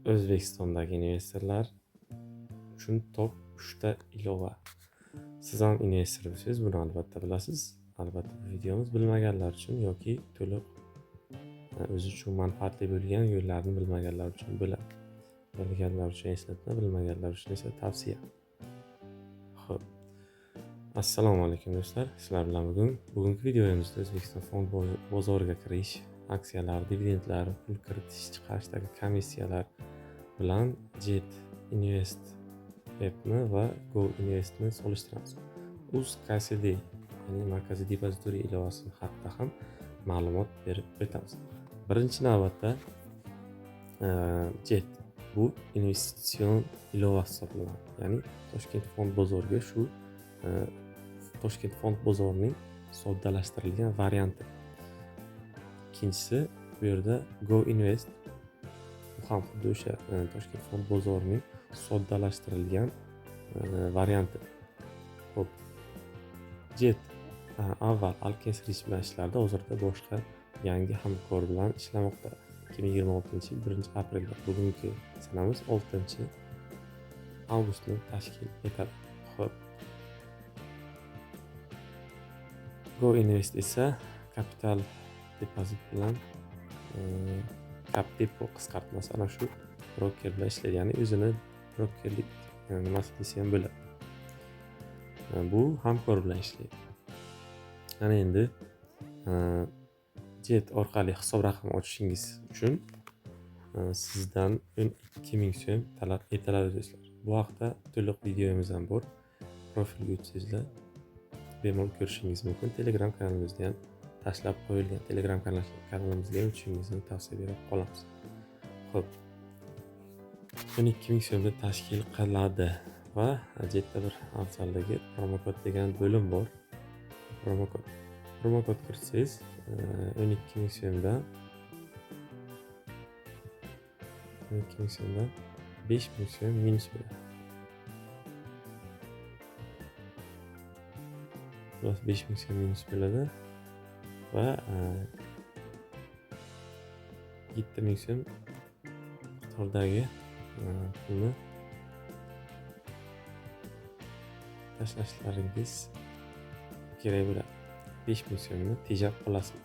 O'zbekistondagi investorlar uchun top 3 ta ilova. Siz ham investor bo'lsangiz, buni albatta bilasiz. Albatta bu videomiz bilmaganlar uchun yoki to'liq o'zi uchun manfaatli bo'lgan yo'llarni bilmaganlar uchun bo'ladi. Bilganlar uchun eslatma, bilmaganlar uchun esa tavsiya. Xo'p. Assalomu alaykum do'stlar. Sizlar bilan bugungi videomizda O'zbekiston fond bozoriga kirish, aksiyalar, dividendlar, pul kiritish, chiqarishdagi komissiyalar bilan Jet Invest appni va Go Investni solishtiramiz. UzKCD, ya'ni markaziy depozitoriy ilovasi haqida ham ma'lumot berib o'tamiz. Birinchi navbatda Jet bu investitsion ilova hisoblanadi. Ya'ni Toshkent fond bozoriga shu Toshkent fond bozorining soddalashtirilgan varianti. Ikkinchisi bu yerda Go Invest, bu ham xuddi o'sha Toshkent fond bozorining soddalashtirilgan varianti. Xo'p. Jet avval Alkens Risk bilan ishlardi, hozirda boshqa yangi hamkor bilan ishlamoqda. 2026-yil 1-aprelda, bugungi sanamiz 6-avgustni tashkil etadi. Xo'p. Go Invest esa kapital depozit bilan Capdepo qisqartmasi ana shu broker bilan ishlaydi. Ya'ni o'zini brokerlik nimasi desa ham bo'ladi. Bu hamkor bilan ishlaydi. Ana endi Jet orqali hisob raqami ochishingiz uchun sizdan 12,000 so'm talab etiladi do'stlar. Bu haqda to'liq videomiz ham bor. Profilga o'tsangizlar bemalol ko'rishingiz mumkin. Telegram kanalimizda ham tashlab qo'yilgan. Telegram kanalimizga o'tishingizni tavsiya berib qolamiz. Xo'p. 12,000 so'mda tashkil qiladi va Jetda bir afzalligi promokod degan bo'lim bor. Promokod kiritsangiz 12,000 so'mdan 5,000 so'm minus bo'ladi. 5,000 so'm minus bo'ladi va 7,000 so'm miqdordagi pulni tashlashlaringiz kerak bo'ladi. 5,000 so'mni tejab qolasiz.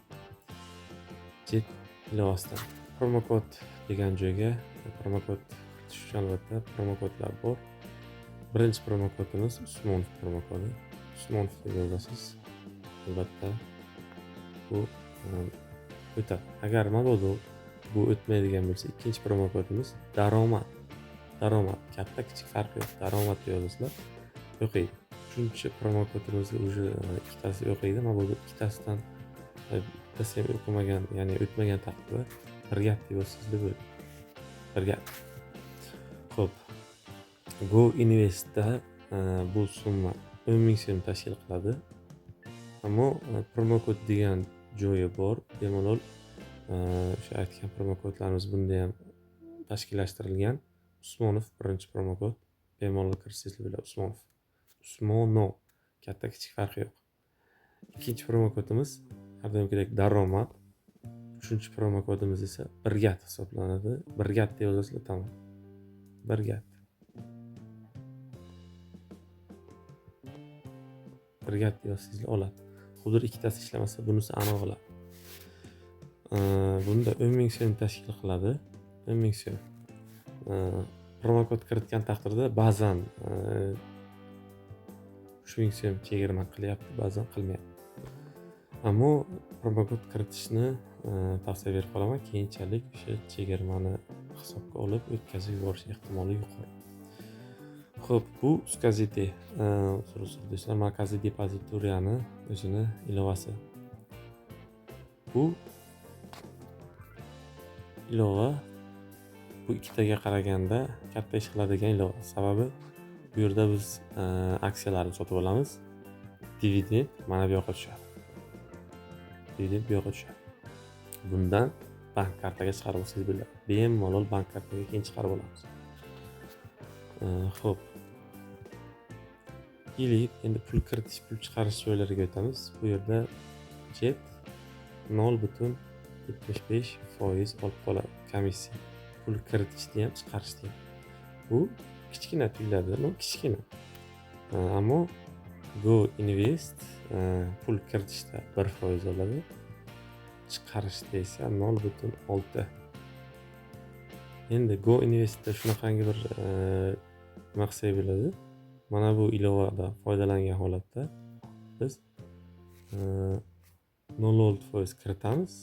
Jet ilovasidan promokod degan joyga promokod kiritish uchun albatta promokodlar bor. Birinchi promokodimiz Usmonov promokodi. Usmonov deb yozasiz. Albatta bu o'tadi. Agar mabodo bu o'tmaydigan bo'lsa, ikkinchi promokodimiz daromad. Katta kichik farqi yo'q. Daromad deb yozasizlar, o'qiydi. Uchinchi promokodimizga уже ikkitasi o'qiydi. Mabodo ikkitasidan bittasi ham o'qimagan, ya'ni o'tmagan taqdirda bir gap deb yozasizlar bo'ladi. Bir gap. Xo'p. Go Investda bu summa 10,000 so'm tashkil qiladi. Ammo promokod degan joyi bor. Bemalol o'sha aytgan promokodlarimiz bunda ham tashkillashtirilgan. Usmonov birinchi promokod. Bemalol kirsangiz bo'ladi. Usmonov. Katta kichik farqi yo'q. Ikkinchi promokodimiz har doimgidek daromad. Uchinchi promokodimiz esa birgat hisoblanadi. Birgat deb yozasizlar, tamom. Birgat deb yozsangizlar oladi. Xudur ikkitasi ishlamasa bunisi aniq oladi. Bunda 10,000 so'm tashkil qiladi. 10,000 so'm. Promokod kiritgan taqdirda ba'zan 3,000 so'm chegirma qilyapti, ba'zan qilmayapti. Ammo promokod kiritishni tavsiya berib qolaman. Keyinchalik o'sha chegirmani hisobga olib o'tkazib yuborish ehtimoli yuqori. Xo'p, bu UzKCD do'stlar, markaziy depozitoriyani o'zini ilovasi. Bu ilova bu ikkitaga qaraganda katta ish qiladigan ilova. Sababi bu yerda biz aksiyalarni sotib olamiz. Dividend mana bu yoqqa tushadi. Bundan bank kartaga chiqarib olsangiz bo'ladi. Bemalol bank kartaga keyin chiqarib olamiz. Xo'p. Endi pul kiritish, pul chiqarish joylariga o'tamiz. Bu yerda Jet 0,75% olib qoladi komissiya. pul kiritishni ham chiqarishni ham. Bu kichkina tuyuladi, kichkina. Ammo Go Invest pul kiritishda 1% oladi, chiqarishda esa 0.6. Endi Go Investda shunaqangi bir nima qilsak bo'ladi. Mana bu ilovadan foydalangan holatda biz 0.6% kiritamiz,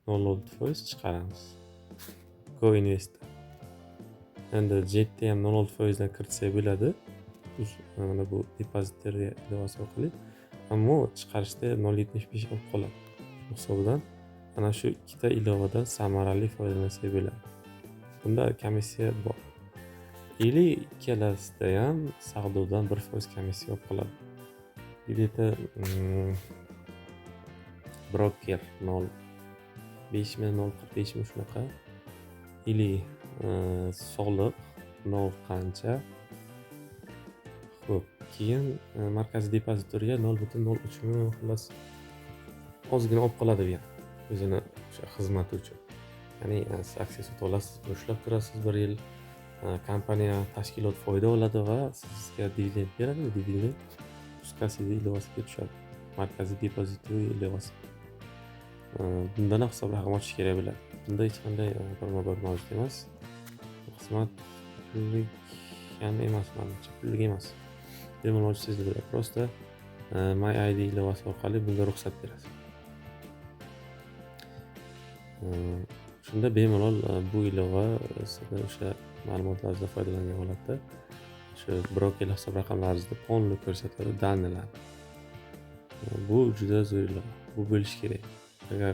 0.6% chiqaramiz. Go Investda. Endi Jetda ham 0.6% dan kiritsak bo'ladi. Mana bu depozitoriya ilovasi orqali. Ammo chiqarishda 0.75 olib qoladi. Hisobidan ana shu ikkita ilovadan samarali foydalansak bo'ladi. Bunda komissiya bor. Ili ikkalasida ham savdodan 1% komissiya olib qoladi. Где-то broker 0.5 mi 0.45 mi shunaqa. Ili soliq 0 qancha. Xo'p, keyin markaziy depozitoriya 0.03 mi xullas ozgina olib qoladi bu ham o'zini o'sha xizmati uchun. Ya'ni siz aksiya sotib olasiz, ushlab turasiz 1 yil. Kompaniya, tashkilot foyda oladi va sizga dividend beradi. Dividend uskasiga ilovasiga tushadi. Markaziy depozitoriya ilovasi. Bundan hisob raqam ochish kerak bo'ladi. Bunda hech qanday promokod mavjud emas. Xizmat pullik ham emas, menimcha pullik emas. Bemalol ochsangiz bo'ladi. Prosta My ID ilovasi orqali bunga ruxsat berasiz. Shunda bemalol bu ilova sizga o'sha ma'lumotlaringizdan foydalangan holatda shu broker hisob raqamlaringizni polni ko'rsatadi, данныйlar. Bu juda zo'r ilova. Bu bo'lish kerak. Agar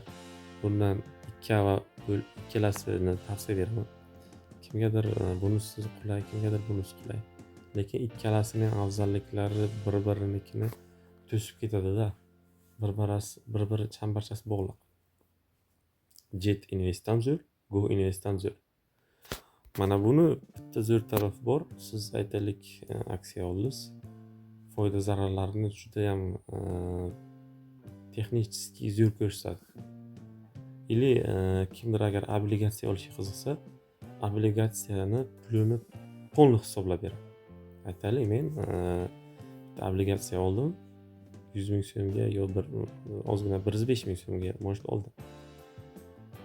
bundan ikkalasini tavsiya beraman. Kimgadir bunisi qulay, kimgadir bunisi qulay. Lekin ikkalasining afzalliklari bir-birinikini to'sib ketadi-da. Bir-biri chambarchas bog'liq. Jet Investdan zo'r, Go Investdan zo'r. Mana buni bitta zo'r tarafi bor. Siz aytaylik aksiya oldingiz. Foyda zararlarini juda ham texnически zo'r ko'rsatadi. Или kimdir agar obligatsiya olishga qiziqsa, obligatsiyani pulini to'liq hisoblab beradi. Aytaylik men obligatsiya oldim 100 ming so'mga yo bir ozgina 105 ming so'mga может oldim.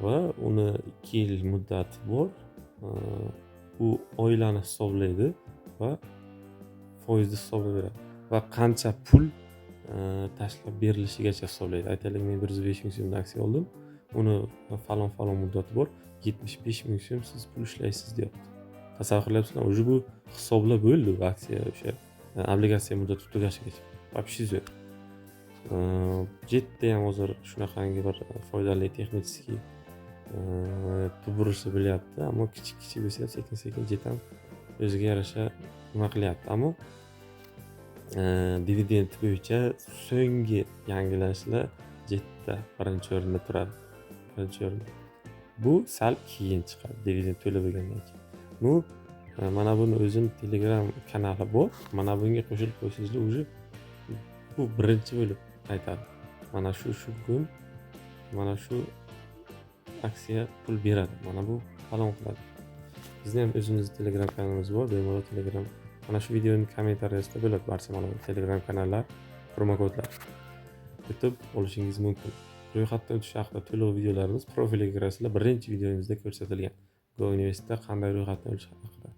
Va uni 2 yil muddati bor. U oylani hisoblaydi va foizni hisoblab beradi va qancha pul tashlab berilishigacha hisoblaydi. Aytaylik men 105 ming so'mdan aksiya oldim. Uni falon muddati bor. 75 ming so'm siz pul ishlaysiz deyapti. Tasavvur qilyapsizlar, уже bu hisoblab bo'ldi bu aksiya o'sha obligatsiya muddati tugashigacha. Вообще zo'r. Jetda ham hozir shunaqangi bir foydali texnический tuburishni bilyapti, ammo kichik bo'lsa ham sekin Jet ham o'ziga yarasha nima qilyapti. Ammo dividend bo'yicha so'nggi yangilanishlar Jetda birinchi o'rinda turadi. Birinchi o'rinda. Bu sal keyin chiqadi dividend to'lab bo'lgandan keyin. Bu mana buni o'zining Telegram kanali bor. Mana bunga qo'shilib qo'ysangizlar уже bu birinchi bo'lib aytadi. Mana shu kun mana shu aksiya pul beradi. Mana bu falon qiladi. Bizning ham o'zimizning Telegram kanalimiz bor. Bemalol Telegram. Mana shu videoning kommentariyasida bo'ladi barcha ma'lumot. Telegram kanallar, promokodlar yutib olishingiz mumkin. Ro'yxatdan o'tish haqida to'liq videolarimiz profiliga kirasizlar. Birinchi videomizda ko'rsatilgan. Go Investda qanday ro'yxatdan o'tish haqida.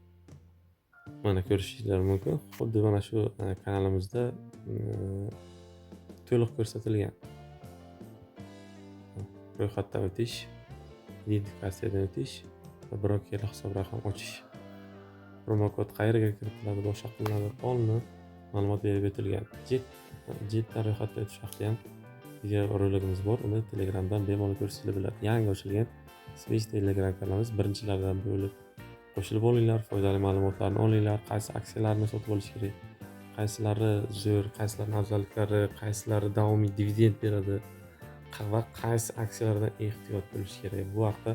Mana ko'rishingiz mumkin. Xuddi mana shu kanalimizda to'liq ko'rsatilgan. Ro'yxatdan o'tish, identifikatsiyadan o'tish va broker hisob raqam ochish. Promokod qayerga kiritiladi, boshqa qilinadi, polni ma'lumot berib o'tilgan. Jetdan ro'yxatdan o'tish haqida ham video roligimiz bor. Uni Telegramdan bemalol ko'rishingiz bo'ladi. Yangi ochilgan Switch Telegram kanalimiz birinchilardan bo'lib qo'shilib olinglar, foydali ma'lumotlarni olinglar, qaysi aksiyalarni sotib olish kerak, qaysilari zo'r, qaysilarining afzalliklari, qaysilari davomiy dividend beradi va qaysi aksiyalardan ehtiyot bo'lish kerak. Bu haqda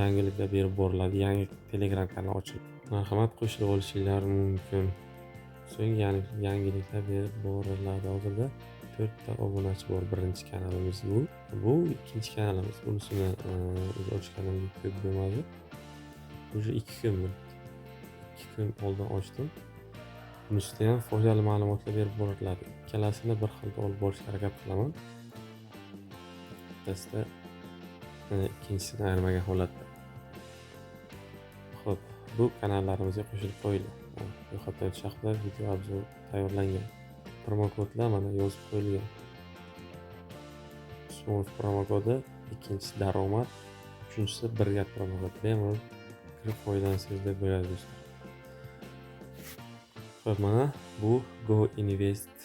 yangiliklar berib boriladi. Yangi Telegram kanal ochildi. Marhamat, qo'shilib olishinglar mumkin. So'ng yangiliklar berib boriladi. Hozirda 4 ta obunachi bor. Birinchi kanalimiz bu. Bu ikkinchi kanalimiz. Bunisini ochganimga ko'p bo'lmadi. Уже 2 kun bo'ldi. 2 kun oldin ochdim. Bunisida ham foydali ma'lumotlar berib boriladi. Ikkalasini bir xilda olib borishga harakat qilaman. Bittasida ikkinchisini ayirmagan holatda. Xo'p, bu kanallarimizga qo'shilib qo'yiladi. Ro'yxatdan o'tish haqida video obzor tayyorlangan. Promokodlar mana yozib qo'yilgan. Usmonov promokodi, ikkinchisi daromad, uchinchisi birgat promokod. Bemalol kirib foydalansangiz deb bo'ladi do'stlar. Xo'p, mana bu Go Invest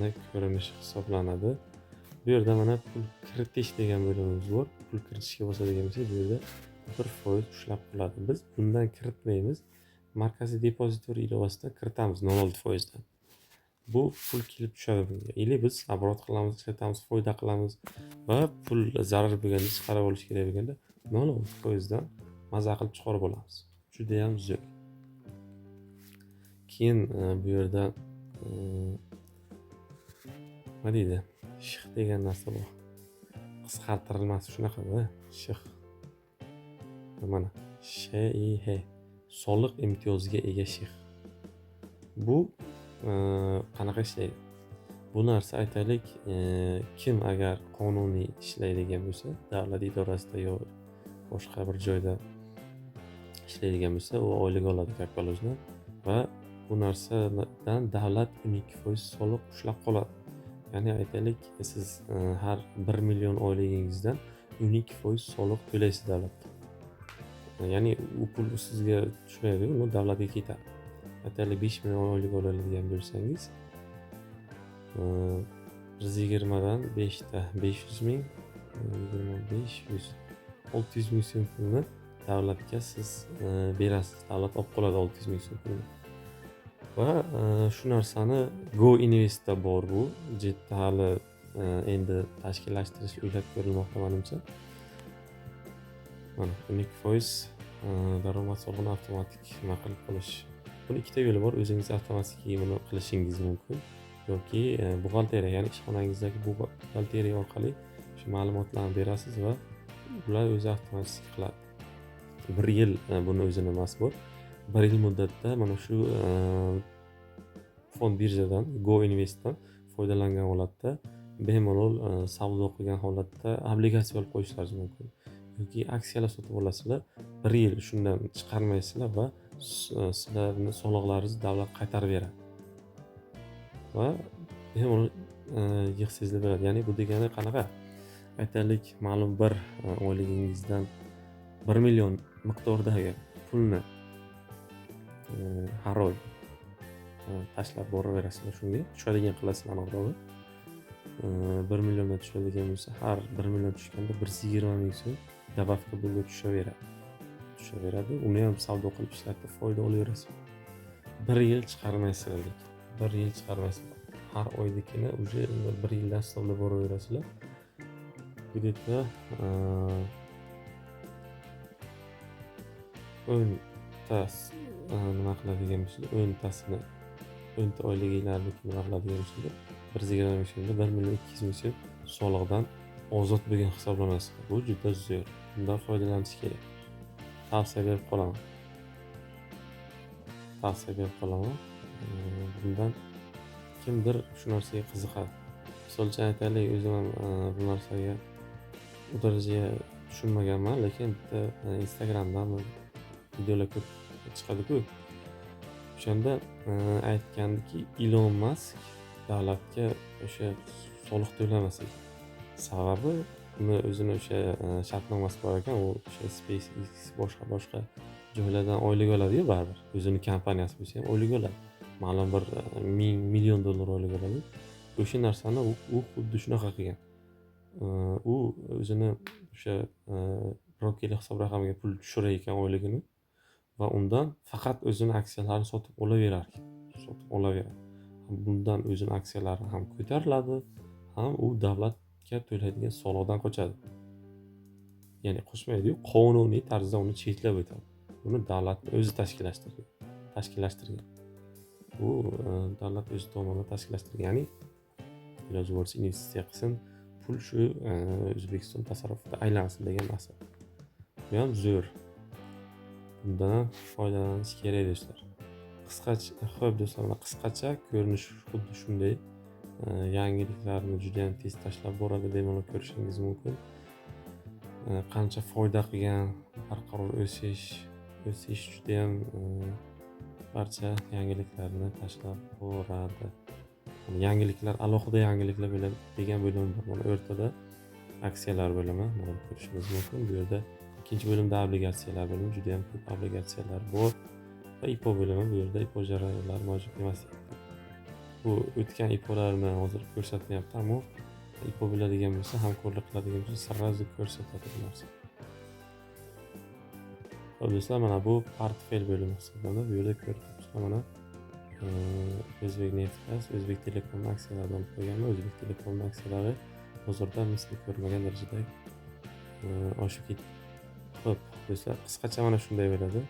ni ko'rinishi hisoblanadi. Bu yerda mana pul kiritish degan bo'limimiz bor. Pul kiritishga bosadigan bo'lsak, bu yerda 1% ushlab qoladi. Biz bundan kiritmaymiz. Markaziy depozitoriy ilovasidan kiritamiz 0.6% dan. Bu pul kelib tushadi bunga. Или biz оборот qilamiz, kiritamiz, foyda qilamiz va pul zarar bo'lganda, chiqarib olish kerak bo'lganda 0.6% dan maza qilib chiqarib olamiz. Juda ham zo'r. Keyin bu yerda nima deydi? Shix degan narsa bor. Qisqartirilmasi shunaqa-da, shix. Mana SHIH soliq imtiyoziga ega shix. Bu qanaqa ishlaydi? Bu narsa aytaylik, kim agar qonuniy ishlaydigan bo'lsa, davlat idorasida yoki boshqa bir joyda ishlaydigan bo'lsa, u oylik oladi kapolojdan va bu narsadan davlat 12% soliq ushlab qoladi. Ya'ni aytaylik, siz har 1 million oyligingizdan 12% soliq to'laysiz davlatga. Ya'ni u pul sizga tushmaydi, uni davlatga ketadi. Aytaylik 5 million oylik oladigan bo'lsangiz, 120 dan 5 ta 500 ming, 500 600 ming so'm pulni davlatga siz berasiz. Davlat olib qoladi 600 ming so'm pulni. Va shu narsani Go Investda bor bu. Jetda hali endi tashkillashtirish o'ylab ko'rilmoqda menimcha. Mana 12% daromad solig'ini avtomatik nima qilib qolish. Buni ikkita yo'li bor. O'zingiz avtomatik buni qilishingiz mumkin yoki buxgalteriya, ya'ni ishxonangizdagi bu buxgalteriya orqali shu ma'lumotlarni berasiz va ular o'zi avtomatik qiladi. 1 yil buni o'zini emas bu. 1 yil muddatda mana shu fond birjadan, Go Investdan foydalangan holatda bemalol savdo qilgan holatda obligatsiya olib qo'yishlaringiz mumkin. Yoki aksiyalar sotib olasizlar, 1 yil shundan chiqarmaysizlar va sizlarning soliqlaringizni davlat qaytarib beradi. Va bemalol yig'sizlar beradi. Ya'ni bu degani qanaqa? Aytaylik, ma'lum bir oyligingizdan 1 million miqdordagi pulni har oy tashlab boraverasizlar, shunga tushadigan qilasizlar miqdorni. 1 milliondan tushadigan bo'lsa, har 1 million tushganda 120 ming so'm dabavka bunga tushaveradi. Uni ham savdo qilib ishlatib foyda olaverasiz. 1 yil chiqarmaysizlar. 1 yil chiqarmaysizlar. Har oylikini уже 1 yildan hisoblab boraverasizlar. Где-то 10 ta nima qiladigan bo'lsa, 10 tasini 10 ta oyligingizni nima qiladigan bo'lsa, 120 ming so'mda 1 million 200 ming so'm soliqdan ozod bo'lgan hisoblanasiz. Bu juda zo'r. Bundan foydalanish kerak. Tavsiya berib qolaman. Bundan kimdir shu narsaga qiziqadi. Misol uchun aytaylik, o'zim ham bu narsaga u darajaga tushunmaganman, lekin bitta Instagramdan videolar ko'p chiqadi-ku. O'shanda aytgandiki, Elon Musk davlatga o'sha soliq to'lamas ekan. Sababi uni o'zini o'sha shartnomasi bor ekan, u o'sha SpaceX boshqa joylardan oylik oladi-yu baribir. O'zini kompaniyasi bo'lsa ham oylik oladi. Ma'lum bir million dollar oylik oladi. O'sha narsani u xuddi shunaqa qilgan. U o'zini o'sha brokerli hisob raqamiga pul tushirar ekan oyligini va undan faqat o'zini aksiyalarini sotib olaveradi. Bundan o'zini aksiyalari ham ko'tariladi, ham u davlatga to'laydigan soliqdan qochadi. Ya'ni qochmaydi-yu, qonuniy tarzda uni cheklab o'tadi. Buni davlatning o'zi tashkillashtirgan. Bu davlat o'zi tomonidan tashkillashtirgan. Ya'ni iloji bo'lsa investitsiya qilsin, pul shu O'zbekiston tasarrufida aylansin degan maqsad. Bu ham zo'r. Bundan ham foydalanish kerak do'stlar. Xo'p do'stlar, mana qisqacha ko'rinish xuddi shunday. Yangiliklarni juda ham tez tashlab boradi, bemalol ko'rishingiz mumkin. Qancha foyda qilgan, barqaror o'sish juda ham barcha yangiliklarni tashlab boradi. Yangiliklar, alohida yangiliklar degan bo'lim bor. Mana o'rtada aksiyalar bo'limi, mana ko'rishingiz mumkin. Bu yerda ikkinchi bo'limda obligatsiyalar bo'limi, juda ham ko'p obligatsiyalar bor. Va IPO bo'limi, bu yerda IPO jarayonlari mavjud emas. Bu o'tgan IPOlarni hozir ko'rsatmayapti, ammo IPO bo'ladigan bo'lsa, hamkorlik qiladigan bo'lsa, sirrazi ko'rsatadi bu narsa. Xo'p do'stlar, mana bu portfel bo'limi hisoblanadi. Bu yerda ko'rib turibsizlar, mana O'zbek neft gaz, O'zbek Telekom aksiyalaridan olib qo'yganman. O'zbek Telekom aksiyalari hozirda misli ko'rmagan darajada oshib ketdi. Xo'p do'stlar, qisqacha mana shunday bo'ladi.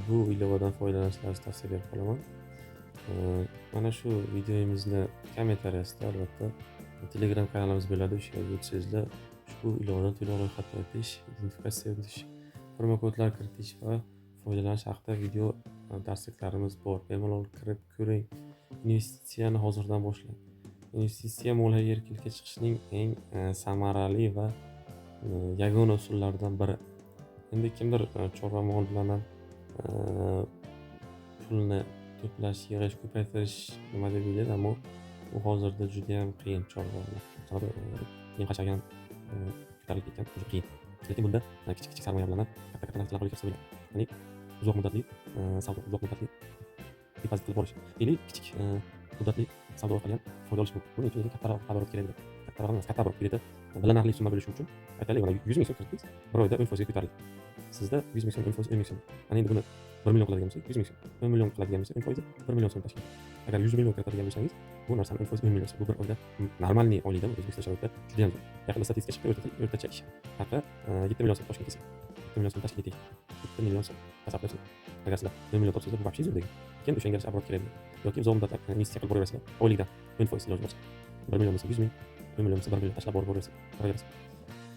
Bu ilovadan foydalanishlaringizni tavsiya berib qolaman. Mana shu videomizni kommentariyasida albatta Telegram kanalimiz bo'ladi. O'sha yerga o'tsangizlar, ushbu ilovadan to'liq ro'yxatdan o'tish, identifikatsiya qilish, promo kodlar kiritish va foydalanish haqida video darsliklarimiz bor. Bemalol kirib ko'ring. Investitsiyani hozirdan boshlang. Investitsiya moliyaviy erkinlikka chiqishning eng samarali va yagona usullaridan biri. Endi kimdir chorva mol bilan ham pulni to'plash, yig'ish, ko'paytirish nima deb o'ylaydi, ammo u hozirda juda ham qiyin chorvalar. Keyin qachon ko'tarilib ketgan, juda qiyin. Lekin bunda kichik sarmoya bilan katta narsalar qo'lga kirsa bo'ladi. Ya'ni uzoq muddatli savdo, uzoq muddatli depozit qilib borish. Ya'ni kichik muddatli savdo orqali ham foyda olish mumkin. Buning uchun kattaroq oborot kerak bo'ladi. Kattaroq kreditda bilinarli summa bo'lishi uchun aytaylik, mana 100 ming so'm kiritdingiz, bir oyda 10% ga ko'tarildi. Sizda 100 ming so'm, 10% 10 ming so'm. Ana endi buni 1 million qiladigan bo'lsak, 100 ming so'm. 10 million qiladigan bo'lsa, 10% 1 million so'm tashkil etadi. Agar 100 million kiritadigan bo'lsangiz, bu narsani 10% 10 million so'm. Bu bir oyda normalniy oylikda O'zbekiston sharoitida juda ham zo'r. Yaqinda statistika chiqdi, o'rtacha ish haqi 7 million so'm tashkil etsa, 7 million so'm tashkil etadi. 7 million so'm tasavvur qiling. Agar sizlar 1 million topsangiz, bu вообще zo'r degan. Keyin o'shanga yarasha oborot kerak bo'ladi. Yoki uzoq muddatli investitsiya qilib boraverasizlar. Oylikdan 10% iloji bo'lsa. 1 million bo'lsa 100 ming, 1 million bo'lsa 1 million tashlab boraverasizlar.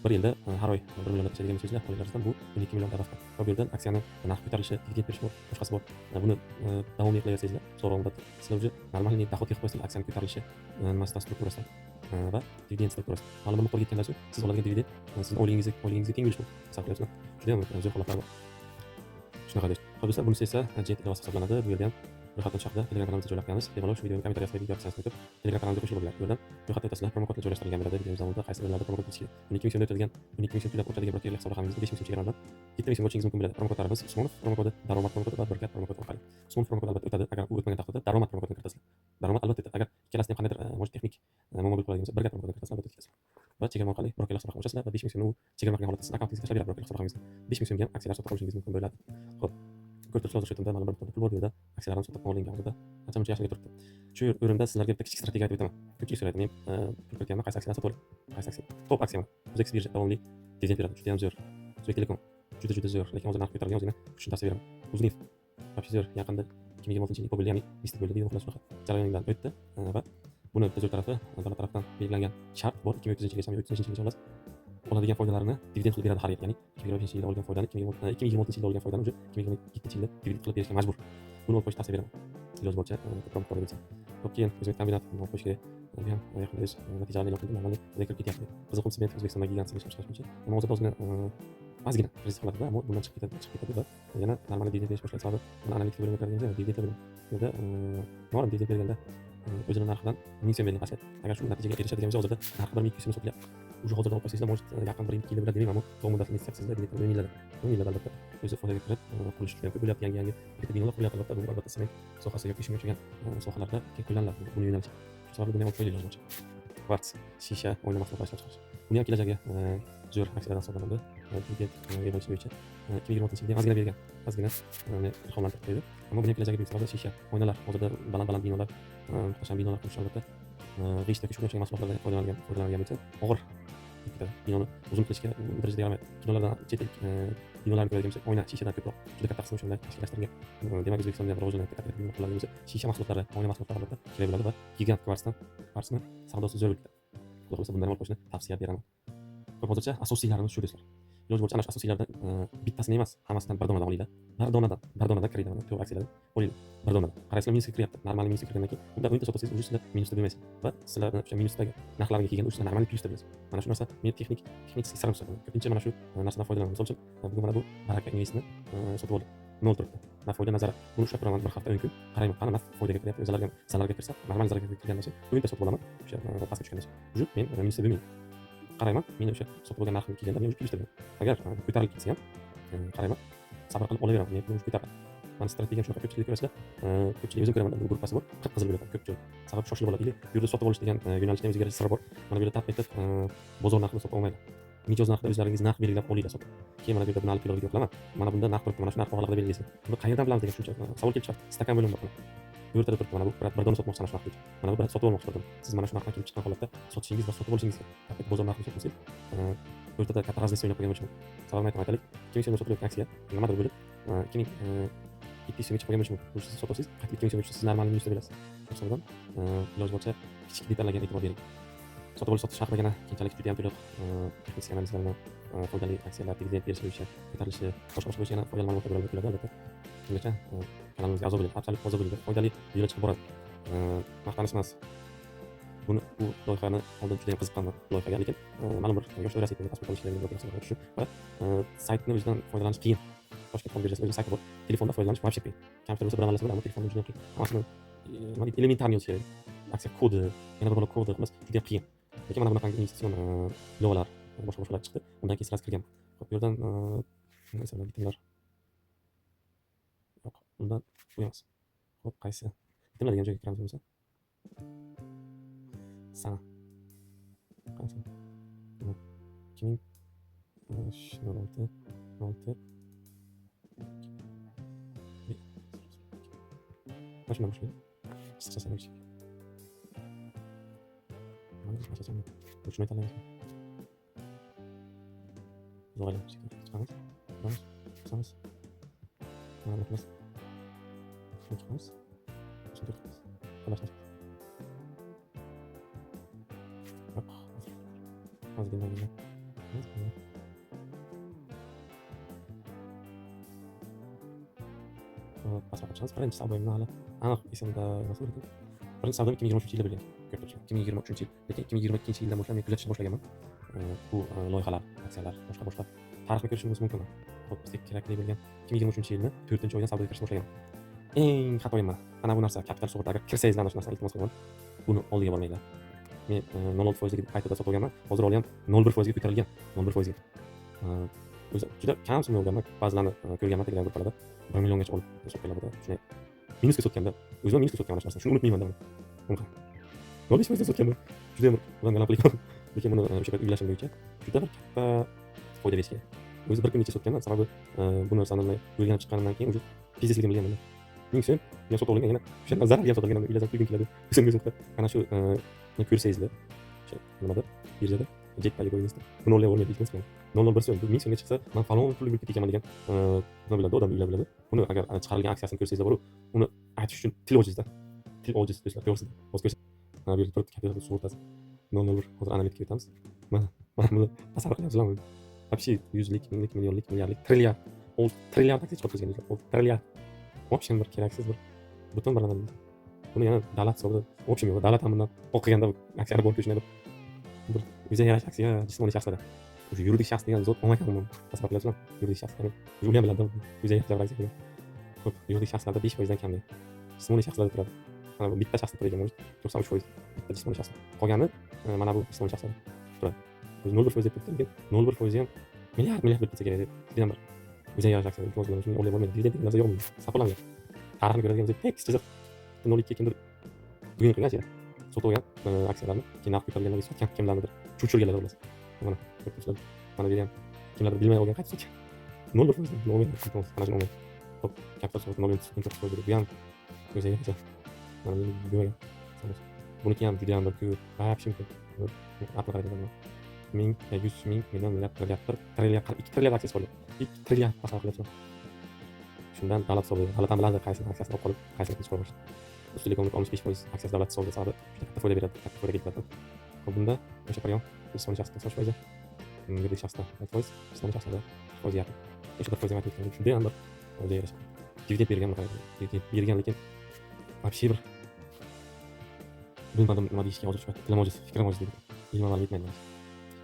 Bir yilda har oy 1 million tashlaydigan bo'lsangiz, oylardan bu 12 million tarafdan. Va bu yerdan aksiyani narxi ko'tarilishi, dividend berish bor, boshqasi bor. Buni davomli qilaversangizlar, so'roq muddatda sizlar уже normalniy dohod yig'ib qo'yasizlar, aksiyani ko'tarilishi nimasidan strukturasidan va dividend strukturasi. Ma'lum bir miqdorga yetgandan so'ng siz oladigan dividend sizning oyligingizga teng bo'lishi mumkin. Hisoblayapsizlar. Juda ham zo'r holatlar bor. Shunaqa deysiz. Xo'p do'stlar, bunisi esa jet ilovasi hisoblanadi. Bu yerda ham ro'yxatdan chiqdi. Telegram kanalimizga joylab qo'yamiz. Bemalol shu videoni kommentariyasiga video aksiyasini o'tib, Telegram kanalimizga qo'shilib bo'linglar. Bu yerdan ro'yxatda o'tasizlar, promo kodlar joylashtirilgan bo'ladi. Videomiz davomida qaysi birlarida promo kod ichida 12 ming so'mda o'tadigan, 12 ming so'm to'lab o'tadigan bir hisob raqamingizni 5 ming so'm chegaradan 7 ming so'm o'tishingiz mumkin bo'ladi. Promo kodlarimiz Usmonov promo kodi, Daromad promo kodi va Birkat promo kodi orqali. Usmonov promo kodi albatta o'tadi. Agar u o'tmagan taqdirda Daromad promo kodini kiritasizlar. Daromad albatta o'tadi. Agar ikkalasida ham qandaydir может texnik muammo bo'lib qoladigan bo'lsa, Birkat promo kodini kiritasizlar, albatta o'tkazasizlar. Va chegirma orqali brokerlar hisob raqami ochasizlar va 5 ming so'mni u chegirma qilgan holatda siz akkauntingizga tashlab beradi brokerlar hisob raqamingizga. 5 ming so'mga ham aksiyalar sotib olishingiz mumkin bo'ladi. Xo'p. Ko'rib turibsiz, hozir shu yerda mana bir pul bor, bu yerda aksiyalarni sotib olingan hozirda ancha-muncha yaxshi turibdi. Shu o'rinda sizlarga bitta kichik strategiya aytib o'taman. Ko'pchilik so'raydi, men pul kiritganman, qaysi aksiyalarni sotib oling? Qaysi aksiya? Top aksiyaman. O'zbek birja davomli dividend beradi, juda ham zo'r. O'zbek Telekom juda zo'r, lekin hozir narx ko'tarilgan, o'zini tushunib tavsiya beraman. Uzneft вообще zo'r, yaqinda 2026-yil bo'ldi, ya'ni misli bo'ldi, degan xulosa jarayondan o'tdi va buni zo'r tarafi davlat tarafidan belgilangan shart bor, 2030-yilgacha, 2030-yilgacha olasiz. Oladigan foydalarini dividend qilib beradi har yil, ya'ni 2025-yilda olgan foydani 2026-yilda olgan foydani 2027-yilda dividend qilib berishga majbur. Buni olib qo'yishni tavsiya beraman. Iloji boricha ko'proq foyda bo'lsa. Xo'p, keyin o'zbek kombinat olib qo'yish kerak. Bu ham yaqinda o'z natijalarini e'lon qildi. Normalniy kirib ketyapti. Qiziqim sement O'zbekistonda gigantskiy ishlab chiqarish bo'yicha. Ammo hozirda ozgina ozgina risk qiladida, ammo bundan chiqib ketadi va yana normalniy dividend berish boshlaydi. Sababi analitik bo'lib o'tadigan dividend bo'lib. Bunda norim dividend berganda o'zining narxidan 1000 so'm bergan pastga. Agar shu natijaga erishadigan bo'lsa, hozirda narxi 1200 so'm sotilyapti. Уже hozirdan olib qo'ysangizlar, может yaqin 1-2 yil bo'ladi demayman, ammo uzoq muddatli investitsiya qilsangizlar, 10 yillarda albatta o'zi foydaga kirib, qurilish juda ko'p bo'lyapti, yangi binolar qurilyapti, albatta bu albatta sement sohasi yoki shunga o'xshagan sohalarda keng qo'llaniladi buni yo'nalishi. Shu sababli buni ham olib qo'yinglar iloji boricha. Kvarts, shisha, oyna mahsulotlar ishlab chiqarish. Buni ham kelajakga zo'r aksiyalardan hisoblanadi. Dividend yo'nalishi bo'yicha 2026-yilda ozgina bergan, ozgina ilhomlantirib qo'ydi. Ammo buni ham kelajakga buyuk sababda shisha, oynalar, hozirda baland binolar, muhtasham binolar qurish albatta g'isht yoki shunga o'xshagan mahsulotlardan foydalangan bo'lsa, og'ir ketadi. Binoni uzun qilishga darajada yaramaydi. Kinolardan chet el binolarni ko'radigan bo'lsak, oyna shishadan ko'proq juda katta qismi shunday tashkillashtirilgan. Demak, O'zbekistonda ham rivojlanayotgan katta bino quriladigan bo'lsa, shisha mahsulotlari, oyna mahsulotlari albatta kerak bo'ladi va gigant kvarsni savdosi zo'r bo'ladi. Xudo xohlasa bundan olib qo'yishni tavsiya beraman. Ko'p hozircha asosiylarini shu do'stlar. Iloji boricha ana shu asosiylardan bittasini emas, hammasidan bir donadan olinglar. Bir donadan kiradi mana to'g'ri aksiyalar olinglar. Bir donadan. Qaraysizlar minusga kiryapti. Normal minusga kirgandan keyin unda o'yinda sotsangiz уже sizlar minusda bo'lmaysiz va sizlarni o'sha minusdagi narxlarga kelganda o'sha normal plyusda bo'lasiz. Mana shu narsa meni texnik sirrim hisoblanadi. Ko'pincha mana shu narsadan foydalanaman. Misol uchun bugun mana bu Baraka Investni sotib oldim. 0 turibdi. Naf foyda nazorat. Buni ushlab turaman bir hafta 10 kun. Qarayman qani naf foydaga kiryapti. Zararga kirsa, normal zararga kirgandan so'ng o'yinda sotib olaman. O'sha pastga tushgandan so'ng. Уже men minusda bo'lmayman. Qarayman, men o'sha sotib olgan narxim kelganda men plyusda bo'laman. Agar ko'tarilib ketsa ham qarayman, sabr qilib olaveraman. Men pulni ko'taradi. Mana strategiya shunaqa ko'pchilik ko'rasizlar. Ko'pchilik o'zim ko'raman, bu gruppasi bor. Qip-qizil bo'ladi ko'pchilik. Sabab shoshilib oladi. Bu yerda sotib olish degan yo'nalishning o'ziga yarasha siri bor. Mana bu yerda tap etib bozor narxini sotib olmaydi. Mijoz narxida o'zlaringiz narx belgilab olinglar sotib. Keyin mana bu yerda buni olib kelib qilaman. Mana bunda narx turibdi, mana shu narx oraliqda belgilaysiz. Buni qayerdan bilamiz degan tushuncha savol kelib chiqadi. Stakan bo'limi bor. Bu yerda turibdi, mana bu bir dona sotmoqchi ana shu narxda. Mana bu bir sotib olmoqchi bo'ldim. Siz mana shu narxdan kelib chiqqan holatda sotishingiz va sotib olishingiz kerak. Bozor narxini sotsangiz, bu yerda katta razniya o'ynab qo'ygan bo'lishim. Sababini aytaylik. 2000 so'mga sotilayotgan aksiya nimadir bo'lib 2200 so'mga chiqib qolgan bo'lishim mumkin. Siz sotasiz, qaytib 2000 so'mga siz normal minusda berasiz. Masalan, iloji boricha kichik detallarga e'tibor bering. Sotib olish sotish haqida keyinchalik juda ham to'liq texnik analizlarni, foydali aksiyalar, dividend berish bo'yicha, ko'tarilishi, boshqa bo'lsa yana foydali ma'lumotlar beriladi albatta. Shungacha kanalimizga a'zo bo'ling, absolut a'zo bo'ling. Foydali videolar chiqib boradi. Maqtanish emas. Bu loyihani oldin juda ham qiziqqanman loyihaga, lekin ma'lum bir yoshlar rasmiyatini pasport olishlarga bo'lgan tushib va saytni o'zidan foydalanish qiyin. Toshkent fond birjasi o'zining sayti bor. Telefonda foydalanish voобще qiyin. Kompyuter bo'lsa bir amallasini bilaman, telefonda juda ham qiyin. Hammasini nima deydi, elementarniy yozish kerak. Aksiya kodi, yana bir bola kodi, xullas juda ham qiyin. Lekin mana bunaqangi investitsion ilovalar, boshqa chiqdi. Undan keyin sirasi kirganman. Xo'p, bu yerdan nima desam, bitimlar. Yo'q, undan bu emas. Xo'p, qaysi? Bitimlar degan joyga kiramiz bo'lsa. Sana. Qaysi? 2006 Başına başlıyor. Sıçrasana bir şey. Başlayacağım. Uçmayı tanıyasın. Zorlayalım. Çıkamaz. Çıkamaz. Bana bakmaz. Çıkamaz. Çıkamaz. Başlayacağız. Yok. Az günler günler. Pasma yapacağız. Birinchi savdoyimni hali aniq esimda emas, lekin birinchi savdoim 2023 yilda bo'lgan. Ko'pchilik 2023 yil, lekin 2022 yildan boshlab men kuzatishni boshlaganman. Bu loyihalar, aksiyalar, boshqa tarixni ko'rishingiz mumkin. Xo'p, bizga kerakli bo'lgan 2023 yilni 4-oydan savdoga kirishni boshlaganman. Eng xatoyim mana bu narsa kapital sug'urta. Agar kirsangiz mana shu narsani iltimos qilaman, buni oldiga bormanglar. Men 0.6% ga qaytada sotib olganman. Hozir ham 0.1% ga ko'tarilgan. 0.1% ga. O'zi juda kam summa olganman. Ba'zilarni ko'rganman Telegram gruppalarda 1 milliongacha olib sotganlarda. Shunday minusga sotganda, o'zim minusga sotgan narsani shuni unutmayman da. Bunqa. 0.5% ga sotganman. Juda ham ularga galab qilaman. Lekin buni o'sha payt o'ylashim bo'yicha juda bir katta foyda berish kerak. O'zi bir kun necha sotganman, sababi bu narsani o'rganib chiqqanimdan keyin o'zi biznesligini bilganman. Ming so'm men sotib olgan, yana o'shandan zararga ham sotganman. O'ylazam kulgim keladi. O'zimga ana shu ko'rsangizlar. O'sha nimada birjada jetpaga qo'yingizda. Buni olib olmaydi iltimos qilaman. 0.1 so'm, bu 1000 so'mga chiqsa, men falon pul bo'lib ketaman degan nima biladi, odam biladi. Buni agar chiqarilgan aksiyasini ko'rsangizlar bor, uni aytish uchun til ojizda. Til ojiz do'stlar, to'g'risi. Hozir ko'rsa, mana bu yerda turibdi kapital sug'urtasi. 0.1 hozir analitika o'tamiz. Mana buni tasavvur qilyapsizlarmi? Вообще yuzlik, minglik, millionlik, milliardlik, trilliard. Trilliard taksi chiqib qilgan do'stlar. Trilliard. Вообще bir keraksiz bir butun bir analiz. Buni yana davlat hisobida, вообще yo'q. Davlat ham bundan o'qiganda aksiyani borib ko'rishadi. Bir o'ziga yarasha aksiya jismoniy shaxslar. O'sha yuridik shaxs degan zot olmagan umuman. Tasavvur qilyapsizlarmi? Yuridik shaxs ya'ni o'zi ham biladi. O'ziga yarasha aksiya. Xo'p, yuridik shaxslarda 5% dan kam deydi. Jismoniy shaxslarda turadi. Mana bu bitta shaxsda turadigan bo'lsa 93% bitta jismoniy shaxs. Qolgani mana bu jismoniy shaxslar turadi. O'zi 0.1% deb turibdi, lekin 0.1% ham milliard bo'lib ketsa kerak deb. Degan bir o'ziga yarasha aksiya iltimos bilan shuni olib bo'lmaydi. Dividend narsa yo'qmi? Saqlangan. Tarixni ko'radigan bo'lsak, tekis chiziq 0.2 kimdir bugun qilgan aksiya. Sotib olgan aksiyalarni keyin narx ko'tarilganlarga sotgan kimlarnidir cho'chirganlar bo'lsa. Mana ko'pchilik mana bu ham kimlardir bilmay olgan qaytib sotgan. 0.1% nomi mana shu nomi. Xo'p, kapital sug'urta 0.1% bu ham o'ziga yarasha. Mana bu bo'lmagan. Buniki ham juda ham bir ko'p, вообще ko'p. Aql qaraydigan. ming, 100 ming, million, milliard, trilliard, 1 trillion, 2 trillion aksiyasi bo'lgan. 2 trillion pasal qilyapti. Shundan davlat hisobiga davlatdan biladi qaysini aksiyasini olib qolib, qaysini qilib qo'ymoqchi. Uztelecomning 65% aksiyasi davlat hisobiga hisobi katta foyda beradi, katta foyda keltiradi. Xo'p, bunda o'sha pariyon jismoniy shaxsga 8%, yuridik shaxsda 6%, jismoniy shaxsda 1% yaqin. O'sha 1% emas ekan, shunda ham bir o'ziga yarasha dividend bergan, dividend bergan, lekin вообще bir bilmadim nima deyishga hozir tilim ojiz, fikrim ojiz deydi. Ilmim hali yetmaydi.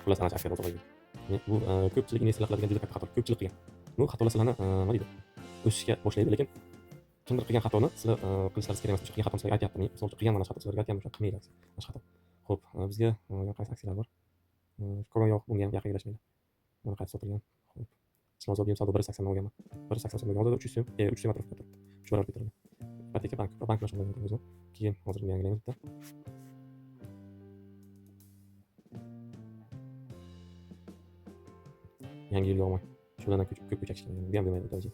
Xullas ana shu aksiyada o'zib qolgan. Bu ko'pchilik investorlar qiladigan juda katta xato. Ko'pchilik qilgan. Bu xatolar sizlarni nima deydi? O'sishga boshlaydi, lekin kimdir qilgan xatoni sizlar qilishlaringiz kerak emas. O'sha qilgan xatoni sizlarga aytyaptimi? Misol uchun qilgan mana shu xatoni sizlarga aytyapman, shuni qilmanglar. Mana shu xato. Xo'p, bizga qaysi aksiyalar bor? Ko'rgan yo'q, bunga ham yaqin yarashmaydi. Mana qayta sotilgan. Xo'p. Ismozob ham savdo 180 olganman. 180 so'm bo'lgan. Hozir 300 so'm, 300 so'm atrofida turibdi. 3 barobar ko'tarilgan. Ipoteka bank mashinalarni o'zim. Keyin hozir yangilaymiz bitta. Yangi yilga olmay. Shulardan ko'p ko'chakishgan. Bu ham bo'lmaydi daraja.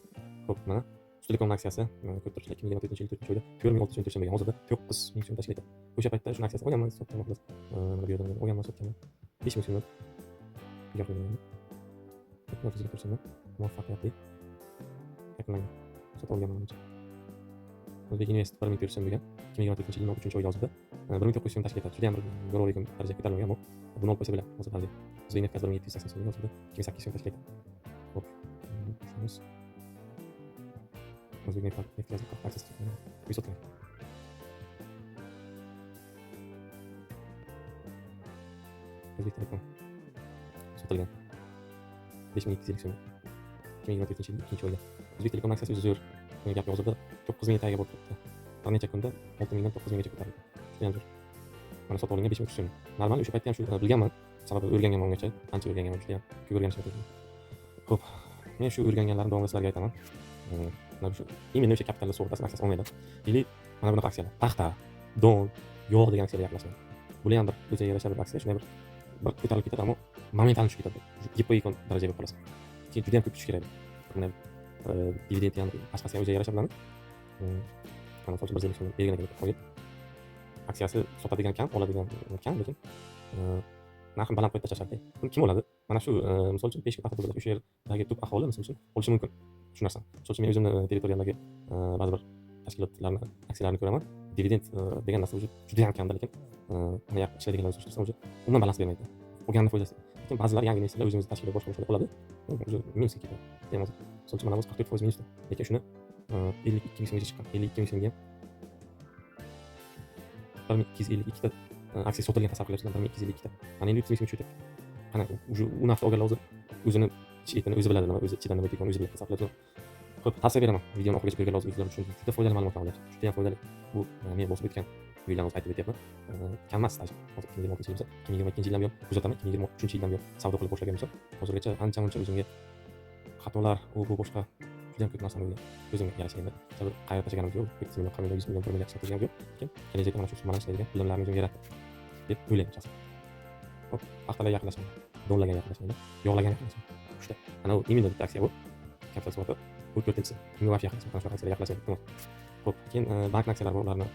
Xo'p, mana Uztelecom aksiyasi ko'ptirishlar 2024 yil 4-oyda 4600 so'm bo'lgan. Hozirda 9000 so'm tashkil etadi. O'sha paytda shu aksiyasini olganman, sotganman xullas. Mana bu yerdan olganman, sotganman. 5000 so'mdan yo'qlaganman. 34 so'mdan muvaffaqiyatli yakunlangan. Sotib olganman menimcha. O'zbek Invest 1400 so'm bo'lgan. 2024 yil 3-oy yozida 1900 so'm tashkil etadi. Juda ham bir go'ro'lik daraja ko'tarilgan bu. Buni olib qo'ysa bo'ladi. Hozir hali. O'zbek Invest 1780 so'm yozida 2800 so'm tashkil etadi. Xo'p. Shunimiz O'zbek Invest aksiyasi sotilgan. O'zbek Telekom sotilgan. 5250 so'm. 2024 yil 2-oyda. O'zbek Telekom aksiyasi o'zi zo'r. Gap hozirda 9000 taga bo'lib turibdi. Bir necha kunda 6000 dan 9000 gacha ko'tarildi. Juda ham zo'r. Mana sotib olingan 5300 so'm. Normal o'sha paytda ham shu bilganman. Sababi o'rganganman ungacha. Ancha o'rganganman, juda ham ko'p o'rganishim kerak. Xo'p, men shu o'rganganlarimni davomida sizlarga aytaman. Mana shu именно o'sha kapitalda sug'urtasi aksiyasi olmanglar. Или mana bunaqa aksiyalar, paxta, don, yog' degan aksiyalarga yaqinlashmang. Bular ham bir o'ziga yarasha bir aksiya, shunday bir ko'tarilib ketadi, ammo momentan tushib ketadi. Yiqilgan darajaga bo'lib qolasiz. Keyin juda ham ko'p tush kerak. Mana dividend ham boshqasiga o'ziga yarasha biladi. Mana so'z bir so'm berganiga qo'yib aksiyasi sotadigan kam, oladigan kam, lekin narxini baland qo'yib tashlashadi. Buni kim oladi? Mana shu misol uchun 5 paxta bo'ladi. O'sha yerdagi tub aholi misol uchun olishi mumkin. Shu narsa. Misol uchun men o'zimni territoriyamdagi ba'zi bir tashkilotlarni aksiyalarini ko'raman. Dividend degan narsa juda ham kamda, lekin mana ishlaydiganlar uchun umuman balans bermaydi. Olganni foydasi. Lekin ba'zilar yangi investorlar o'zimizni tashkilot boshqa qiladi. O'zi minusga ketadi. Misol uchun mana biz 44% minusda. Lekin shuni 52 ming so'mga chiqqan. 52 ming so'mga 1252 ta aksiya sotilgan tasavvur qilyapsizlar. 1252 ta. Mana endi 300 ming so'm tushdi. Qana u narxda olganlar hozir o'zini ichini o'zi biladi, nima o'zi ichidan nima ketganini o'zi biladi, tasavvur qilyapsiz. Xo'p, tavsiya beraman. Videoni oxirigacha ko'rganlar o'zingizlar uchun juda foydali ma'lumotlar olyapsiz. Juda ham foydali. Bu men bosib o'tgan uylarni aytib o'tyapman. Kam emas staj. Hozir 2026 yil bo'lsa, 2022 yildan buyon kuzataman, 2023 yildan buyon savdo qilib boshlagan bo'lsam, hozirgacha ancha-muncha o'zimga xatolar, bu boshqa juda ham ko'p narsani o'zimga yarasha endi. Sababi qayerga tashlaganim yo'q, 200 million, 100 million, 100 million yaxshi tashlagan yo'q. Lekin kelajakda mana shu summalarni ishlaydigan bilimlarni o'zimga yaratdim deb o'ylayman shaxsan. Hop, paxtalarga yaqinlashmayman, donlarga yaqinlashmayman, yog'larga yaqinlashmayman. Uchta. Ana u именно bitta aksiya bu. Kapital suhbati. Bu 4-inchisi. Unga vaqt yaqinlashmayman, ana shu aksiyalarga yaqinlashmayman. Xo'p, keyin bank aksiyalari bor, ularni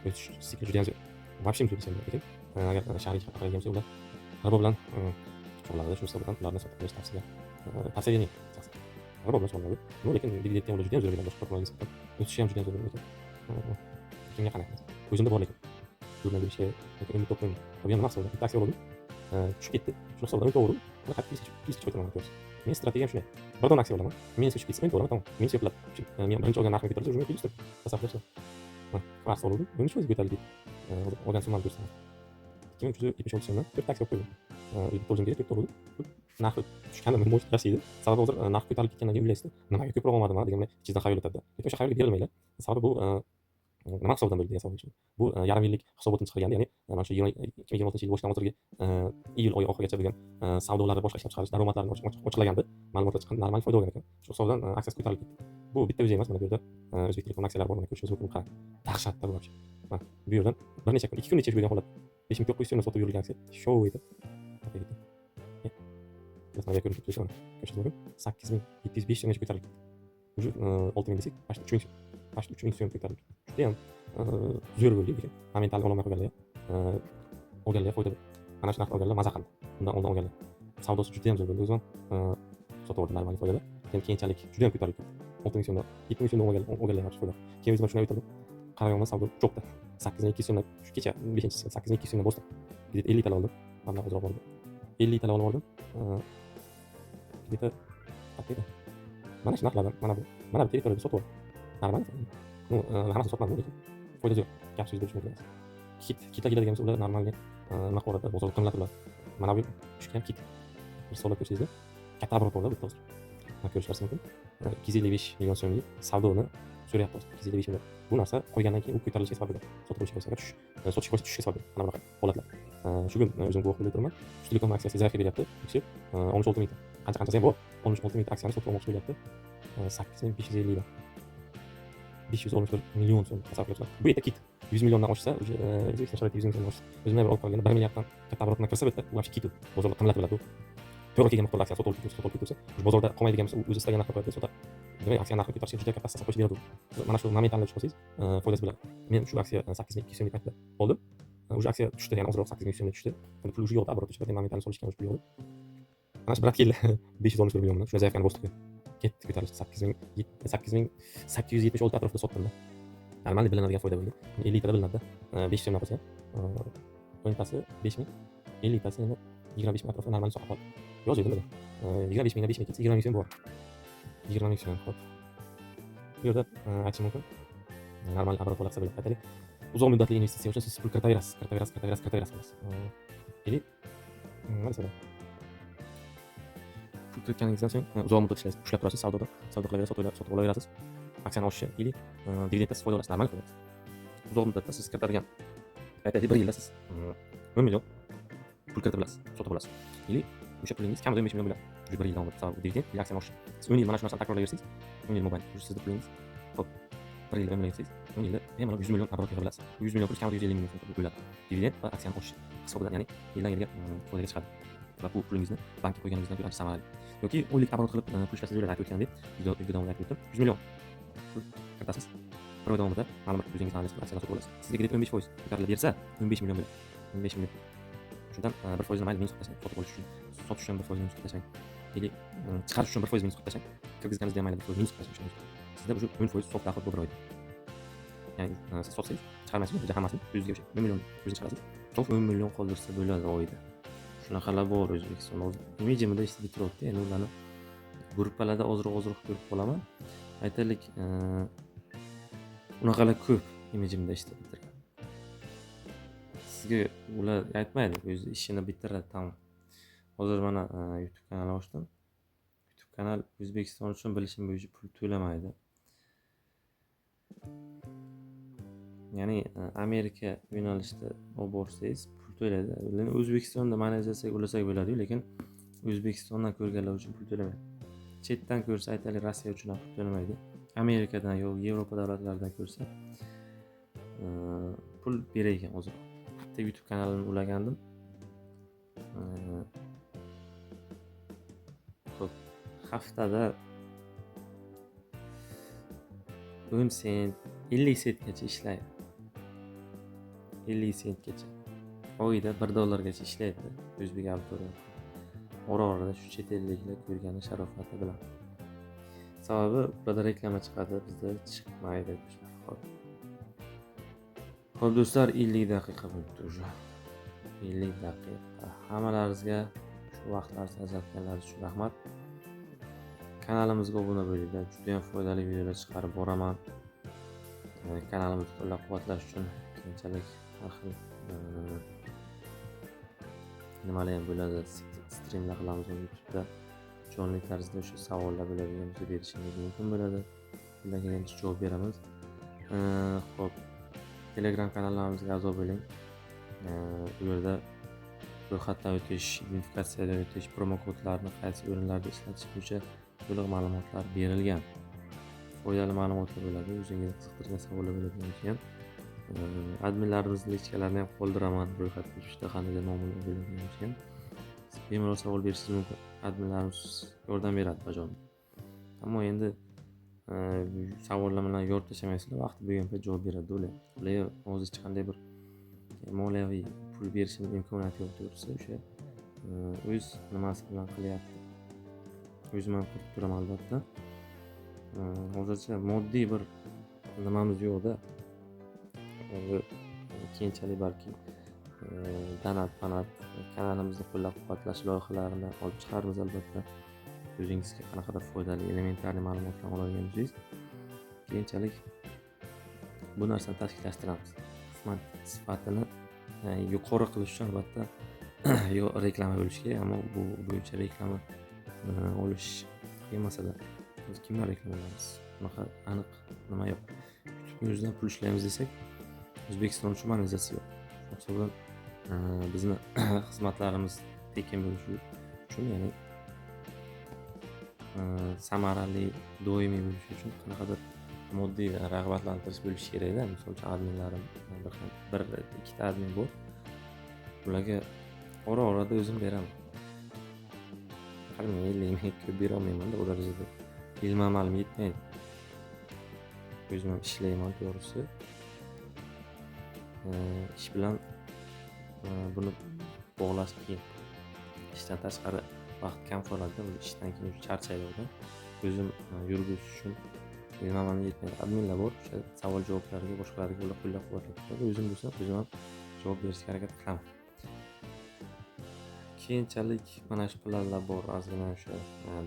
o'sish sikli juda ham zo'r. Вообще desam, lekin agar shar'iy xato qilgan bo'lsa, ular g'alaba bilan chiqariladi. Shu sababdan ularni sotib olish tavsiya etaman. G'alaba bilan chiqariladi. Lekin dividend ham juda ham zo'r bo'ladi. Boshqa qilgan nisbatan o'sishi ham juda ham zo'r bo'ladi. Kimga qanaqa? O'zimda bor lekin. Jurnalga ishga umid to'playman. Bu ham maqsad. Bitta aksiya oldim. Tushib ketdi. Shu hisobdan to'g'ri. Faqat pis qo'ydim ko'rs. Men strategiyam shunday. Bir don aksiya olaman. Men tushib ketsa men to'g'ri, tamom. Men yo'qlab. Men birinchi olgan narxni ko'tarib, o'zimga pis tasavvur qilib. Qarz oldim. Buni shu o'zi ko'tarildi. Olgan summani ko'rsaman. 2376 so'mdan 4 aksiya qo'ydim. O'zimga 4 oldim. Narxi tushganda men bo'sh yashaydi. Sababi hozir narx ko'tarilib ketgandan keyin o'ylaysiz, nimaga ko'proq olmadim deganday ichingizdan xayol o'tadi. Lekin o'sha xayolga berilmaylar. Sababi bu nima hisobdan bo'ldi degan savol uchun. Bu yarim yillik hisobotni chiqarganda, ya'ni mana shu 2026 yil boshidan hozirgi iyul oyi oxirigacha bo'lgan savdolarni boshqa ishlab chiqarish daromadlarini ochiqlaganda ma'lumotlar chiqqan, normal foyda olgan ekan. Shu hisobdan aksiyasi ko'tarilib ketdi. Bu bitta o'zi emas, mana bu yerda O'zbek Telekom aksiyalari bor, mana ko'rishingiz mumkin. Qarang. Dahshatda bu вообще. Mana bu yerdan bir necha kun, 2 kun ichida bo'lgan holat. 5900 so'mdan sotib yurilgan aksiya show edi. Mesela ko'rib turibsiz mana. Ko'rishingiz mumkin. 8705 so'mgacha ko'tarildi. Уже 6000 desak, почти 3000 so'm. Почти 3000 so'm ko'tarildi. Juda ham zo'r bo'ldi lekin momental olmay qo'yganlar, olganlar foyda. Mana shu narxda olganlar maza qildi. Undan oldin olganlar. savdosi juda ham zo'r bo'ldi. O'zim sotib oldim normal foydada. Keyin keyinchalik juda ham ko'tarilib ketdi. 6 ming so'mdan 7 ming so'mdan olganlar yaxshi foyda. Keyin o'zim shunday o'tirdim. Qaraganman savdo cho'qdi. 8200 so'mdan shu kecha 5-chisi 8200 so'mdan bosdim. Gidib 50 tala oldim. Mana ozroq oldim. 50 tala olib oldim. Gidib qatida. Mana shu narxlardan mana bu territoriyada sotib oldim. Normal. Ну, hammasini sotmadim lekin foydasi yo'q. Gap so'z bo'lishi mumkin emas. Kitlar keladigan bo'lsa ular normalga mahsulotlar bozorda qimmatlab. Mana bu tushgan kit. Bir so'lab ko'rsangizlar, katta oborot bo'ladi bitta hozir. Mana ko'rishingiz mumkin. 255 million so'mlik savdoni so'rayapti hozir. 255 million. Bu narsa qo'ygandan keyin u ko'tarilishiga sabab bo'ladi. Sotib olishga sotish qo'ysa tushishga sabab bo'ladi. Mana bunaqa holatlar. Shu kun o'zim guvoh bo'lib turibman. Telekom aksiyasiga zaxira beryapti. 16 ming. Qanchasi ham bor. 16 ming aksiyani sotib olmoqchi bo'lyapti. 8550 dan. 514 million so'm tasavvur qilyapsizlar. Bu yerda kit 100 milliondan oshsa, o'sha O'zbekiston sharoitida 100 milliondan oshsa, o'zimdan bir olib qolganda 1 milliarddan katta oborotdan kirsa bitta, bu вообще kit. Bozorda qimmat bo'ladi u. To'g'ri kelgan miqdorda aksiya sotib ketsa, bozorda qolmaydigan bo'lsa, o'zi istagan narxda qo'yadi, sotadi. Demak, aksiya narxini ko'tarishga juda katta hissa qo'shib beradi. Mana shu moment tanlab chiqsangiz, foydasi bo'ladi. Men shu aksiya 8200 so'mlik paytda oldim. O'sha aksiya tushdi, ya'ni ozroq 8200 so'mga tushdi. Endi pul yo'q, oborot tushdi, moment tanlab solishgan pul yo'q. Mana shu brat keldi 514 million bilan. Shuna zaifani bosdi. Ketdi ko'tarilish 8876 atrofida sotdim. Normalniy bilinadigan foyda bo'ldi. 50 tada bilinadi. 5 so'mdan qolsa, o'ntasi 5000, 50 tasi endi 25 ming atrofida normalniy soqol. Yozildi mana. 25 mingdan 5 ming ketsa 20 ming so'm bor. 20 ming so'm xo'p. Bu yerda aytishim mumkin. Normal oborot bo'lsa bo'ladi. Aytaylik, uzoq muddatli investitsiya uchun siz pul kiritaverasiz. Или nima desam? Pul kiritganingizdan so'ng uzoq muddat ishlaysiz, ushlab turasiz savdoda. Savdo qilaverasiz, sotib olaverasiz. Aksiyani oshishi или dividenddan foyda olasiz, normal foyda. Uzoq muddatda siz kiritadigan aytaylik 1 yilda siz 10 million pul kiritib olasiz, sotib olasiz. Или o'sha pulingiz kamida 15 million bo'ladi. Shu 1 yil davomida sababi dividend или aksiyani oshishi. Siz 10 yil mana shu narsani takrorlayversangiz, 10 yil mobaynida sizning pulingiz hop 1 yilda 10 million yig'sangiz, 10 yilda bemalol 100 million oborot qila olasiz. 100 million pul kamida 150 million so'm bo'ladi. Dividend va aksiyani oshishi hisobidan, ya'ni yildan yilga foydaga chiqadi. Va bu pulingizni bankka qo'yganingizdan ko'ra ancha samarali. Yoki oylik oborot qilib pul ishlashni aytib o'tgandek, video davomida aytib o'tdim. 100 million pul kiritasiz. Bir oy davomida ma'lum bir pulingizni analiz qilib aksiyalar sotib olasiz. Sizga 15% ko'tarilib bersa, 15 million bo'ladi. 15 million. Shundan 1% mayli minus qilib sotib olish uchun, sotish uchun 1% minus qilib tashlang. Yoki chiqarish uchun 1% minus qilib tashlang. Kirgizganingizda mayli 1% minus qilib tashlang. Sizda o'sha 10% sof daxl bu bir oyda. Ya'ni siz sotsangiz, chiqarmaysiz, o'sha hammasini o'zingizga o'sha 1 million o'zingiz chiqarasiz. Sof 10 million qoldirsa bo'ladi oyda. Shunaqalar bor O'zbekistonda. Imijimda ishda turibdi. Endi ularni gruppalarda ozroq ko'rib qolaman. Aytaylik, unaqalar ko'p imijimda ishda bitirgan. Sizga ular aytmaydi, o'zi ishini bitiradi tamom. Hozir mana YouTube kanal ochdim. YouTube kanal O'zbekiston uchun bilishim bo'yicha pul to'lamaydi. Ya'ni Amerika yo'nalishida olib borsangiz pul to'laydi. Lekin O'zbekistonda menejersiga ulasak bo'ladi-yu, lekin O'zbekistondan ko'rganlar uchun pul to'lamaydi. Chetdan ko'rsa, aytaylik, Rossiya uchun ham pul to'lamaydi. Amerikadan yoki Yevropa davlatlaridan ko'rsa pul berar ekan hozir. Bitta YouTube kanalini ulagandim. Xo'p, haftada 10 sent, 50 sentgacha ishlaydi. 50 sentgacha. Oyda $1 gacha ishlaydi o'zbek auditoriyasi. Ora-orada shu chet elliklar ko'rgani sharofati bilan. Sababi burada reklama chiqadi, bizda chiqmaydi. Xo'p do'stlar, 50 daqiqa bo'libdi уже. 50 daqiqa. Hammalaringizga shu vaqtlarni ajratganlar uchun rahmat. Kanalimizga obuna bo'linglar. Juda ham foydali videolar chiqarib boraman. Kanalimizni qo'llab-quvvatlash uchun keyinchalik har xil nimalar ham bo'ladi, streamlar qilamiz YouTube'da. Jonli tarzda o'sha savollar bo'ladigan bo'lsa berishingiz mumkin bo'ladi. Bundan kelgancha javob beramiz. Xo'p, Telegram kanallarimizga a'zo bo'ling. Bu yerda ro'yxatdan o'tish, identifikatsiyadan o'tish, promo kodlarni qaysi o'rinlarda ishlatish bo'yicha to'liq ma'lumotlar berilgan. Foydali ma'lumotlar bo'ladi, o'zingizni qiziqtirgan savollar bo'ladigan ekan. Adminlarimizning lichkalarini ham qoldiraman, ro'yxatga tushishda qanday muammolar bo'ladigan ekan. Bemalol savol berishingiz mumkin. Adminlarimiz yordam beradi bajonida. Ammo endi savollarni yorib tashlamaysizlar, vaqti bo'lgan payt javob beradi ular. Hozir hech qanday bir moliyaviy pul berishning imkoniyati yo'q tursa, o'sha o'z nimasi bilan qilyapti. O'zim ham qilib turaman albatta. Hozircha moddiy bir nimamiz yo'q-da. Keyinchalik balki donat kanalimizni qo'llab-quvvatlash loyihalarini olib chiqarmiz albatta. O'zingizga qanaqadir foydali elementarniy ma'lumotlar oladigan bo'lsangiz, keyinchalik bu narsani tashkillashtiramiz. Xizmat sifatini yuqori qilish uchun albatta reklama bo'lishi kerak, ammo bu bo'yicha reklama olish emasada biz kimlar reklamalamiz? Bunaqa aniq nima yo'q. YouTube'ning o'zidan pul ishlaymiz desak, O'zbekiston uchun monetizatsiya yo'q. Hisoban bizni xizmatlarimiz tekin bo'lishi uchun, ya'ni samarali, doimiy bo'lishi uchun qanaqadir moddiy rag'batlantirish bo'lishi kerak-da. Misol uchun adminlarim bir ikkita admin bor. Ularga ora-orada o'zim beraman. Qarang, 50 ming ko'p bera olmayman-da, u darajada ilm amalim yetmaydi. O'zim ham ishlayman to'g'risi. Ish bilan buni bog'lash qiyin. Ishdan tashqari vaqt kam qoladi, o'zi ishdan keyin charchaydi odam. O'zim yurgizish uchun ilm amalim yetmaydi. Adminlar bor, o'sha savol javoblarga, boshqalarga ular qo'llab-quvvatlab turadi. O'zim bo'lsa, o'zim ham javob berishga harakat qilaman. Keyinchalik mana shu planlar bor, ozgina o'sha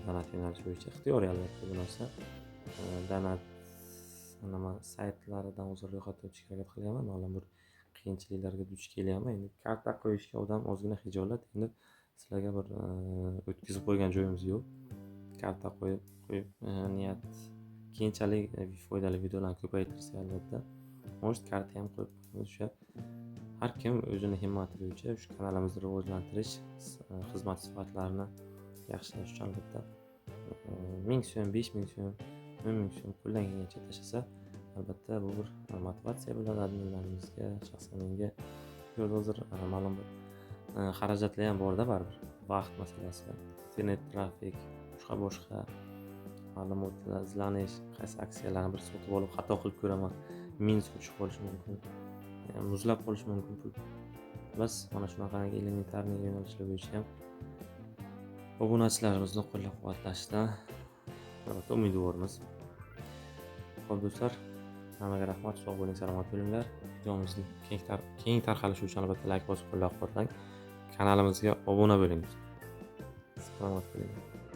donat yo'nalishi bo'yicha ixtiyoriy albatta bu narsa. Donat saytlaridan o'zim ro'yxatga o'tishga harakat qilyapman. Ma'lum bir qiyinchiliklarga duch kelyapman. Endi karta qo'yishga odam ozgina xijolat. Endi sizlarga bir o'tkazib qo'ygan joyimiz yo'q. Karta qo'yib niyat keyinchalik foydali videolarni ko'paytirsak albatta. Может, karta ham qo'yib o'sha har kim o'zini himmati bo'yicha shu kanalimizni rivojlantirish, xizmat sifatlarini yaxshilash uchun albatta 1000 so'm, 5000 so'm, 10000 so'm qo'ldan kelgancha tashlasa, albatta bu bir motivatsiya bo'ladi adminlarimizga, shaxsan menga. Hozir ma'lum bir xarajatlar ham bor-da baribir. Vaqt masalasi, internet trafik, boshqa ma'lumotlar izlanish, qaysi aksiyalarni bir sotib olib xato qilib ko'raman, minus tushib qolishi mumkin. Muzlab qolishi mumkin pul. Bas mana shunaqangi elementarniy yo'nalishlar bo'yicha ham obunachilarimizni qo'llab-quvvatlashdan albatta umidvormiz. Xo'p do'stlar, hammaga rahmat, sog' bo'ling, salomat bo'linglar. Videomizni keng tarqalishi uchun albatta like bosib qo'llab-quvvatlang. Kanalimizga obuna bo'ling. Salomat bo'ling.